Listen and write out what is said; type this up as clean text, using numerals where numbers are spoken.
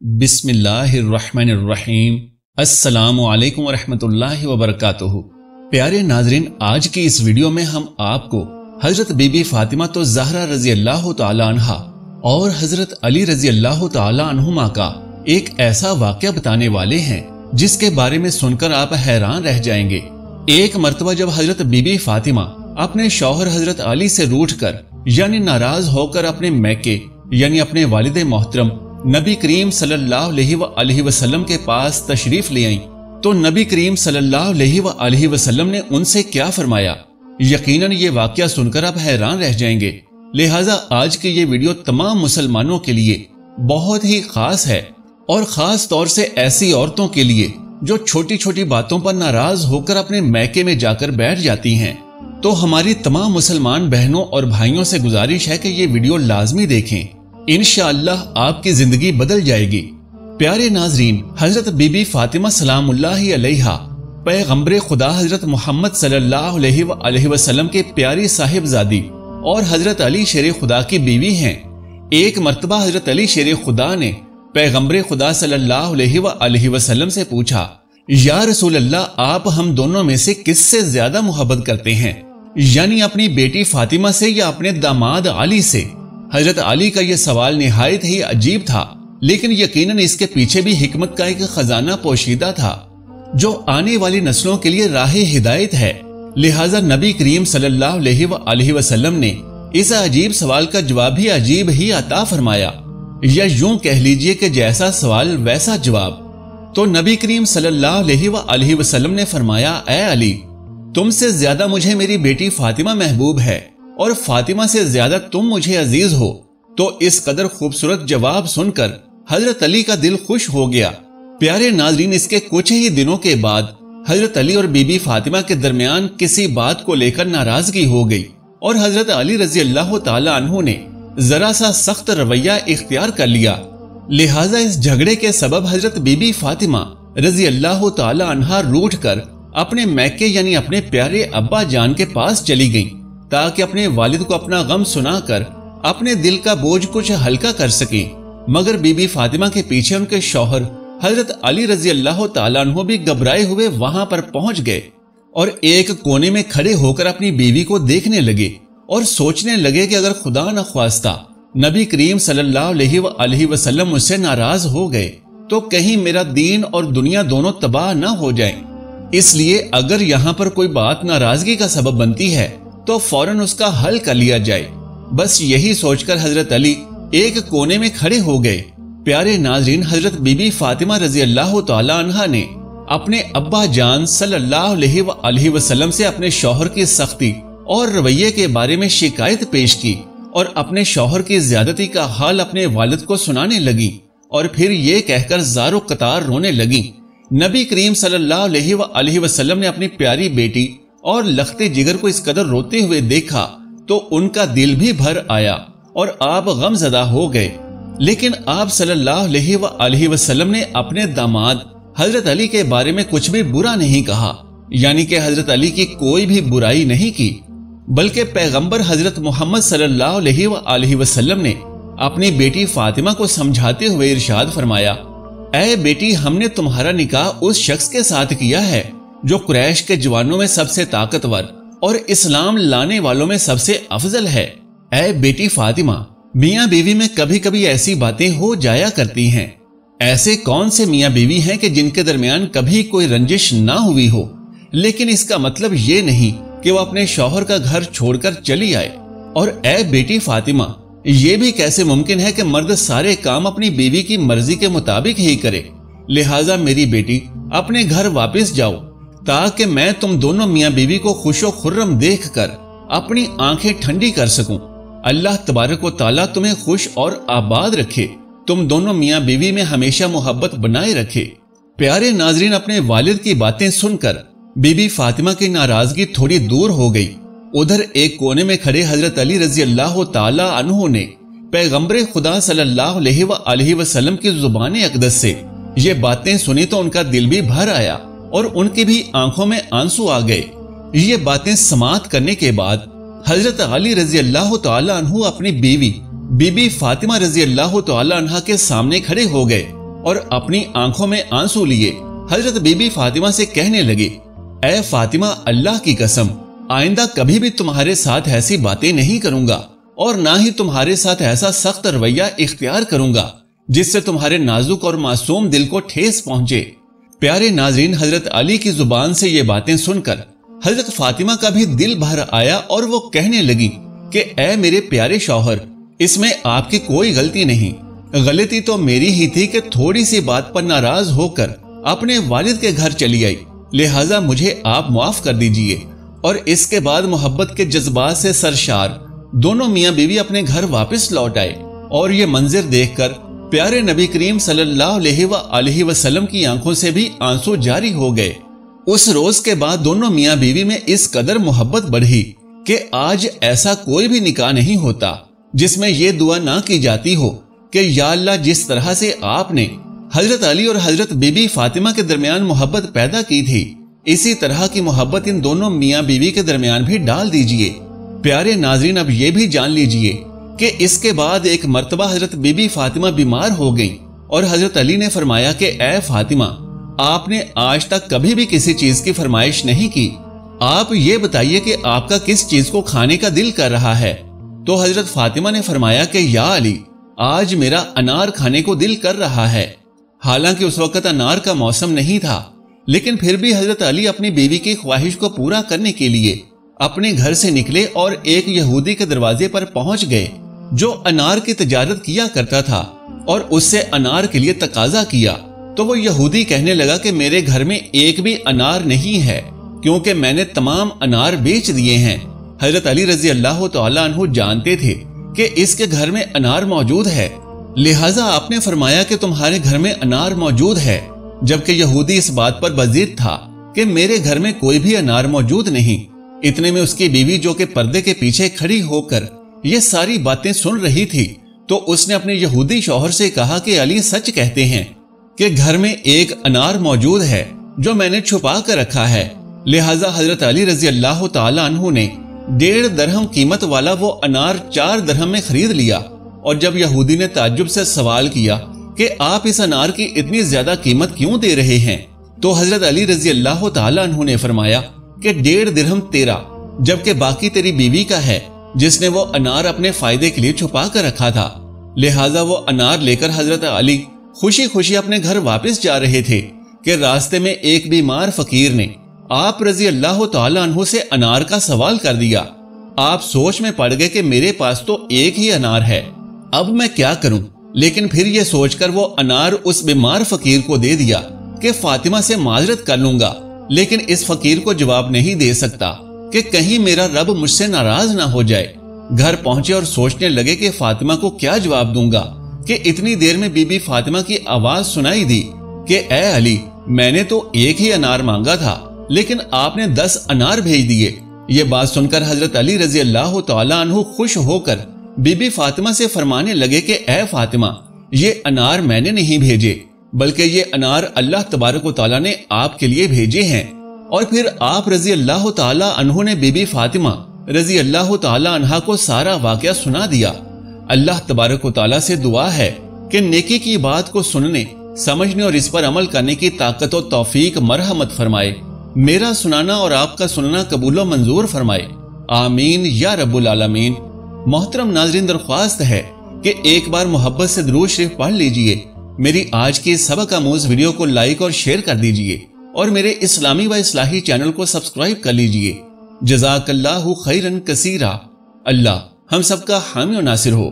बिस्मिल्लाहिर्रहमानिर्रहीम। अस्सलामु अलैकुम वरहमतुल्लाहि वबरकातुहू। प्यारे नाजरीन, आज की इस वीडियो में हम आपको हजरत बीबी फातिमा तो ज़हरा रजी अल्लाह तआला अन्हा और हजरत अली रजी अल्लाह तआला अन्हुमा का एक ऐसा वाक़या बताने वाले हैं जिसके बारे में सुनकर आप हैरान रह जाएंगे। एक मर्तबा जब हजरत बीबी फातिमा अपने शौहर हजरत अली से रूठकर यानी नाराज होकर अपने मैके यानी अपने वालिद मोहतरम नबी करीम सल्लल्लाहु अलैहि वसल्लम के पास तशरीफ ले आईं, तो नबी करीम सल्लल्लाहु अलैहि वसल्लम ने उनसे क्या फरमाया, यकीनन ये वाकया सुनकर आप हैरान रह जाएंगे। लिहाजा आज की ये वीडियो तमाम मुसलमानों के लिए बहुत ही खास है और खास तौर से ऐसी औरतों के लिए जो छोटी छोटी बातों पर नाराज होकर अपने मैके में जाकर बैठ जाती हैं। तो हमारी तमाम मुसलमान बहनों और भाइयों से गुजारिश है कि ये वीडियो लाजमी देखें, इंशाअल्लाह आपकी जिंदगी बदल जाएगी। प्यारे नाजरीन, हजरत बीबी फातिमा सलामुल्लाहि अलैहा पैगंबर खुदा हजरत मोहम्मद सल्लल्लाहु अलैहि वसल्लम के प्यारी साहिबजादी और हजरत अली शेर खुदा की बीवी हैं। एक मर्तबा हजरत अली शेर खुदा ने पैगंबर खुदा सल्लल्लाहु अलैहि वसल्लम से पूछा, या रसूल अल्लाह, आप हम दोनों में से किससे ज्यादा मोहब्बत करते हैं, यानी अपनी बेटी फातिमा से या अपने दामाद अली से। हजरत अली का यह सवाल निहायत ही अजीब था, लेकिन यकीनन इसके पीछे भी हिकमत का एक खजाना पोशीदा था जो आने वाली नस्लों के लिए राह हिदायत है। लिहाजा नबी करीम सल्लल्लाहु अलैहि वसल्लम ने इस अजीब सवाल का जवाब भी अजीब ही अता फरमाया, या यूं कह लीजिए कि जैसा सवाल वैसा जवाब। तो नबी करीम सल्लल्लाहु अलैहि वसल्लम ने फरमाया, ए अली, तुमसे ज्यादा मुझे मेरी बेटी फातिमा महबूब है और फातिमा से ज्यादा तुम मुझे अजीज हो। तो इस कदर खूबसूरत जवाब सुनकर हजरत अली का दिल खुश हो गया। प्यारे नाजरीन, इसके कुछ ही दिनों के बाद हजरत अली और बीबी फातिमा के दरमियान किसी बात को लेकर नाराजगी हो गई और हजरत अली रजी अल्लाह तआला अन्हु ने जरा सा सख्त रवैया इख्तियार कर लिया। लिहाजा इस झगड़े के सबब हजरत बीबी फातिमा रजी अल्लाह तआला अन्हा रूठ कर अपने मैके यानी अपने प्यारे अब्बा जान के पास चली गईं, ताकि अपने वालिद को अपना गम सुनाकर अपने दिल का बोझ कुछ हल्का कर सके। मगर बीबी फातिमा के पीछे उनके शौहर हजरत अली रजी अल्लाह तआला अन्हु भी घबराए हुए वहां पर पहुंच गए और एक कोने में खड़े होकर अपनी बीवी को देखने लगे और सोचने लगे कि अगर खुदा न ख्वास्ता नबी करीम सल्लल्लाहु अलैहि वसल्लम मुझसे नाराज हो गए तो कहीं मेरा दीन और दुनिया दोनों तबाह न हो जाएं। इसलिए अगर यहाँ पर कोई बात नाराजगी का सबब बनती है तो फौरन उसका हल कर लिया जाए। बस यही सोचकर हजरत अली एक कोने में खड़े हो गए। प्यारे नाजरीन, हजरत बीबी फातिमा रजी अल्लाह तआला अन्हा ने अपने अब्बा जान सल्लल्लाहु अलैहि वसल्लम से अपने शौहर की सख्ती और रवैये के बारे में शिकायत पेश की और अपने शौहर की ज्यादती का हाल अपने वालिद को सुनाने लगी और फिर ये कहकर ज़ारो कतार रोने लगी। नबी करीम सल्लल्लाहु अलैहि वसल्लम ने अपनी प्यारी बेटी और लखते जिगर को इस कदर रोते हुए देखा तो उनका दिल भी भर आया और आप गमज़दा हो गए। लेकिन आप सल्लल्लाहु अलैहि वसल्लम ने अपने दामाद हजरत अली के बारे में कुछ भी बुरा नहीं कहा, यानी कि हजरत अली की कोई भी बुराई नहीं की, बल्कि पैगंबर हजरत मोहम्मद सल्लल्लाहु अलैहि वसल्लम ने अपनी बेटी फातिमा को समझाते हुए इरशाद फरमाया, ऐ बेटी, हमने तुम्हारा निकाह उस शख्स के साथ किया है जो कुरैश के जवानों में सबसे ताकतवर और इस्लाम लाने वालों में सबसे अफजल है। ऐ बेटी फातिमा, मियाँ बीवी में कभी कभी ऐसी बातें हो जाया करती हैं। ऐसे कौन से मियाँ बीवी हैं कि जिनके दरमियान कभी कोई रंजिश ना हुई हो, लेकिन इसका मतलब ये नहीं कि वो अपने शौहर का घर छोड़कर चली आए। और ऐ बेटी फातिमा, ये भी कैसे मुमकिन है कि मर्द सारे काम अपनी बीवी की मर्जी के मुताबिक ही करे। लिहाजा मेरी बेटी, अपने घर वापस जाओ ताकि मैं तुम दोनों मियाँ बीवी को खुशो खुर्रम देख कर अपनी आंखें ठंडी कर सकूं। अल्लाह तबारक व तआला तुम्हें खुश और आबाद रखे, तुम दोनों मियाँ बीवी में हमेशा मोहब्बत बनाए रखे। प्यारे नाजरीन, अपने वालिद की बातें सुनकर बीबी फातिमा की नाराजगी थोड़ी दूर हो गई। उधर एक कोने में खड़े हजरत अली रजी अल्लाह तआला अन्हु ने पैगंबर खुदा सल्लल्लाहु अलैहि वसल्लम की जुबान अक़दस से ये बातें सुनी तो उनका दिल भी भर आया और उनकी भी आंखों में आंसू आ गए। ये बातें समाप्त करने के बाद हजरत अली रजी अल्लाह तआला अन्हु अपनी बीवी बीबी फातिमा रजी अल्लाह तआला अन्हा के सामने खड़े हो गए اور اپنی آنکھوں میں آنسو لیے حضرت بی بی فاطمہ سے کہنے لگے، اے فاطمہ، اللہ کی قسم، آئندہ کبھی بھی تمہارے ساتھ ایسی باتیں نہیں کروں گا اور نہ ہی تمہارے ساتھ ایسا سخت رویہ اختیار کروں گا جس سے تمہارے نازک اور معصوم دل کو ٹھیس پہنچے۔ پیارے ناظرین، حضرت علی کی زبان سے یہ باتیں سن کر حضرت فاطمہ کا بھی دل بھر آیا اور وہ کہنے لگی کہ اے میرے پیارے شوہر، اس میں آپ کی کوئی غلطی نہیں، غلطی تو میری ہی تھی کہ تھوڑی سی بات پر ناراض ہو کر اپنے والد کے گھر چلی آئی، لہٰذا مجھے آپ معاف کر دیجئے۔ اور اس کے بعد محبت کے جذبات سے سرشار دونوں میاں بیوی اپنے گھر واپس لوٹ آئے، اور یہ منظر دیکھ کر پیارے نبی کریم صلی اللہ علیہ وآلہ وسلم کی آنکھوں سے بھی آنسو جاری ہو گئے۔ اس روز کے بعد دونوں میاں بیوی میں اس قدر محبت بڑھی کہ آج ایسا کوئی بھی نکاح نہیں ہوتا جس میں یہ دعا نہ کی جاتی ہو کہ یا اللہ، جس طرح سے آپ نے حضرت علی اور حضرت بی بی فاطمہ کے درمیان محبت پیدا کی تھی، اسی طرح کی محبت ان دونوں میاں بیوی کے درمیان بھی ڈال دیجئے۔ پیارے ناظرین، اب یہ بھی جان لیجئے کہ اس کے بعد ایک مرتبہ حضرت بی بی فاطمہ بیمار ہو گئیں اور حضرت علی نے فرمایا کہ اے فاطمہ، آپ نے آج تک کبھی بھی کسی چیز کی فرمائش نہیں کی، آپ یہ بتائیے کہ آپ کا کس چیز کو کھانے کا دل کر رہا ہے؟ تو حضرت فاطمہ نے فرمایا کہ یا علی، آج میرا انار کھانے کو دل کر رہا ہے۔ حالانکہ اس وقت انار کا موسم نہیں تھا، لیکن پھر بھی حضرت علی اپنی بیوی کی خواہش کو پورا کرنے کے لیے اپنے گھر سے نکلے اور ایک یہودی کے دروازے پر پہنچ گئے جو انار کی تجارت کیا کرتا تھا، اور اس سے انار کے لیے تقاضا کیا۔ تو وہ یہودی کہنے لگا کہ میرے گھر میں ایک بھی انار نہیں ہے، کیونکہ میں نے تمام انار بیچ دیے ہیں۔ حضرت علی رضی اللہ تعالیٰ عنہ جانتے تھے کہ اس کے گھر میں انار موجود ہے، لہٰذا آپ نے فرمایا کہ تمہارے گھر میں انار موجود ہے، جبکہ یہودی اس بات پر بضد تھا کہ میرے گھر میں کوئی بھی انار موجود نہیں۔ اتنے میں اس کی بیوی، جو کہ پردے کے پیچھے کھڑی ہو کر یہ ساری باتیں سن رہی تھی، تو اس نے اپنے یہودی شوہر سے کہا کہ علی سچ کہتے ہیں کہ گھر میں ایک انار موجود ہے جو میں نے چھپا کر رکھا ہے۔ لہٰذا حضرت علی رضی اللہ تعالیٰ عنہ نے 1.5 درہم قیمت والا وہ انار 4 درہم میں خرید لیا۔ اور جب یہودی نے تعجب سے سوال کیا کہ آپ اس انار کی اتنی زیادہ قیمت کیوں دے رہے ہیں، تو حضرت علی رضی اللہ تعالیٰ عنہ نے فرمایا کہ 1.5 درہم تیرا، جبکہ باقی تیری بیوی کا ہے، جس نے وہ انار اپنے فائدے کے لیے چھپا کر رکھا تھا۔ لہٰذا وہ انار لے کر حضرت علی خوشی خوشی اپنے گھر واپس جا رہے تھے کہ راستے میں ایک بیمار فقیر نے آپ رضی اللہ تعالیٰ عنہ سے انار کا سوال کر دیا۔ آپ سوچ میں پڑ گئے کہ میرے پاس تو ایک ہی انار ہے، اب میں کیا کروں؟ لیکن پھر یہ سوچ کر وہ انار اس بیمار فقیر کو دے دیا کہ فاطمہ سے معذرت کر لوں گا، لیکن اس فقیر کو جواب نہیں دے سکتا کہ کہیں میرا رب مجھ سے ناراض نہ ہو جائے۔ گھر پہنچے اور سوچنے لگے کہ فاطمہ کو کیا جواب دوں گا کہ اتنی دیر میں بی بی فاطمہ کی آواز سنائی دی کہ اے علی، میں نے تو ایک ہی انار مانگا تھا، لیکن آپ نے 10 انار بھیج دیے۔ یہ بات سن کر حضرت علی رضی اللہ تعالیٰ عنہ خوش ہو کر بی بی فاطمہ سے فرمانے لگے کہ اے فاطمہ، یہ انار میں نے نہیں بھیجے، بلکہ یہ انار اللہ تبارک و تعالیٰ نے آپ کے لیے بھیجے ہیں۔ اور پھر آپ رضی اللہ تعالیٰ عنہ نے بی بی فاطمہ رضی اللہ تعالیٰ عنہ کو سارا واقعہ سنا دیا۔ اللہ تبارک و تعالیٰ سے دعا ہے کہ نیکی کی بات کو سننے، سمجھنے اور اس پر عمل کرنے کی طاقت و توفیق مرحمت فرمائے، میرا سنانا اور آپ کا سننا قبول و منظور فرمائے، آمین یا رب العالمین۔ محترم ناظرین، درخواست ہے کہ ایک بار محبت سے درود شریف پڑھ لیجئے، میری آج کی سبق آموز ویڈیو کو لائک اور شیئر کر دیجئے، اور میرے اسلامی و اصلاحی چینل کو سبسکرائب کر لیجئے۔ جزاک اللہ خیرن کثیرا۔ اللہ ہم سب کا حامی و ناصر ہو۔